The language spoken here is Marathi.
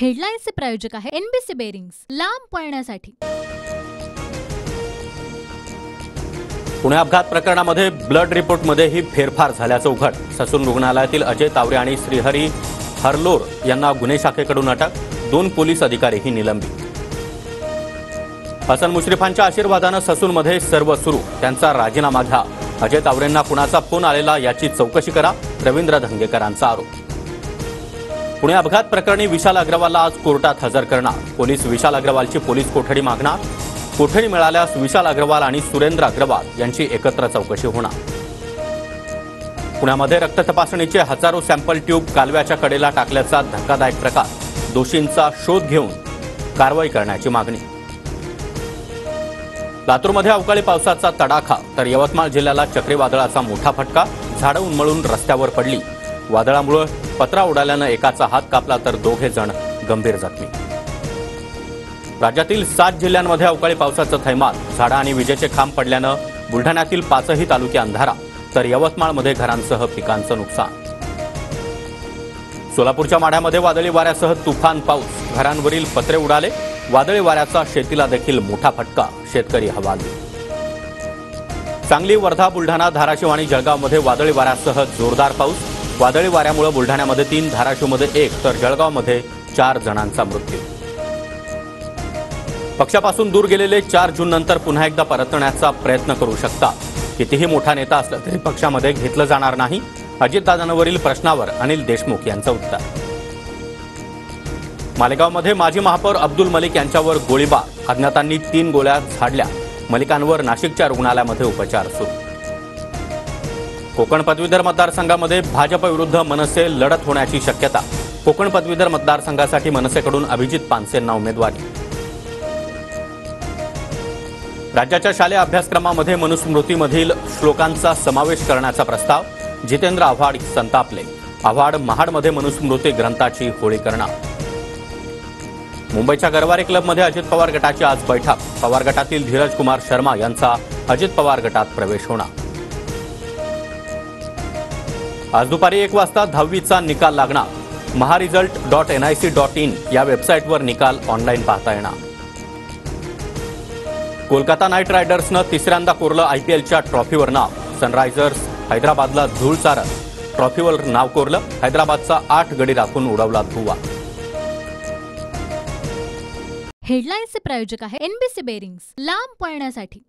हेडलाईन्सचे प्रायोजक आहे एनबीसी बेरिंग्स, लांब पळण्यासाठी। पुणे अपघात प्रकरणामध्ये ब्लड रिपोर्टमध्येही फेरफार झाल्याचं उघड। ससून रुग्णालयातील अजय तावरे आणि श्रीहरी हरलोर यांना गुन्हे शाखेकडून अटक। 2 पोलीस अधिकारीही निलंबित। हसन मुश्रीफांच्या आशीर्वादानं ससूनमध्ये सर्व सुरू, त्यांचा राजीनामा घ्या। अजय तावरेंना कुणाचा फोन आलेला याची चौकशी करा, रवींद्र धंगेकरांचा आरोप। पुणे अपघात प्रकरणी विशाल अग्रवालला आज कोर्टात हजर करणार। पोलीस विशाल अग्रवालची पोलीस कोठडी मागणार। कोठडी मिळाल्यास विशाल अग्रवाल आणि सुरेंद्र अग्रवाल यांची एकत्र चौकशी होणार। पुण्यामध्ये रक्त तपासणीचे हजारो सॅम्पल ट्यूब कालव्याच्या कडेला टाकल्याचा धक्कादायक प्रकार। दोषींचा शोध घेऊन कारवाई करण्याची मागणी। लातूरमध्ये अवकाळी पावसाचा तडाखा, तर यवतमाळ जिल्ह्याला चक्रीवादळाचा मोठा फटका। झाडं उन्मळून रस्त्यावर पडली। वादळामुळे पत्रा उडाल्यानं एकाचा हात कापला, तर 2 जण गंभीर जखमी। राज्यातील 7 जिल्ह्यांमध्ये अवकाळी पावसाचं थैमान। झाडं आणि विजेचे खांब पडल्यानं बुलढाण्यातील 5ही तालुके अंधारात, तर यवतमाळमध्ये घरांसह पिकांचं नुकसान। सोलापूरच्या माढ्यामध्ये वादळी वाऱ्यासह तुफान पाऊस, घरांवरील पत्रे उडाले। वादळी वाऱ्याचा शेतीला देखील मोठा फटका, शेतकरी हवालदिल। सांगली, वर्धा, बुलढाणा, धाराशिव आणि जळगावमध्ये वादळी वाऱ्यासह जोरदार पाऊस। वादळी वाऱ्यामुळे बुलढाण्यामध्ये 3, धाराशिवमध्ये 1, तर जळगावमध्ये 4 जणांचा मृत्यू। पक्षापासून दूर गेलेले 4 जूननंतर पुन्हा एकदा परतण्याचा प्रयत्न करू शकता। कितीही मोठा नेता असला तरी पक्षामध्ये घेतलं जाणार नाही, अजितदादांवरील प्रश्नावर अनिल देशमुख यांचं उत्तर। मालेगावमध्ये माजी महापौर अब्दुल मलिक यांच्यावर गोळीबार, अज्ञातांनी 3 गोळ्या झाडल्या। मलिकांवर नाशिकच्या रुग्णालयामध्ये उपचार सुरू। कोकण पदवीधर मतदारसंघामध्ये भाजप विरुद्ध मनसे लढत होण्याची शक्यता। कोकण पदवीधर मतदारसंघासाठी मनसेकडून अभिजित पानसेंना उमेदवारी। राज्याच्या शालेय अभ्यासक्रमामध्ये मनुस्मृतीमधील श्लोकांचा समावेश करण्याचा प्रस्ताव। जितेंद्र आव्हाड संतापले। आव्हाड महाडमध्ये मनुस्मृती ग्रंथाची होळी करणार। मुंबईच्या गरवारे क्लबमध्ये अजित पवार गटाची आज बैठक। पवार गटातील धीरज कुमार शर्मा यांचा अजित पवार गटात प्रवेश होणार। आज दुपारी 1 वाजता 10वीचा निकाल लागणार। maharesult.nic.in या वेबसाईटवर निकाल ऑनलाईन पाहता येणार। कोलकाता नाईट रायडर्सनं 3ऱ्यांदा कोरलं आयपीएलच्या ट्रॉफीवर नाव। सनरायझर्स हैदराबादला धूळ चारत ट्रॉफीवर नाव कोरलं। हैदराबादचा 8 गडी राखून उडवला धुव्वा। हेडलाईन्सचे प्रायोजक आहे एनबीसी बेरिंग्स, लांब पळण्यासाठी।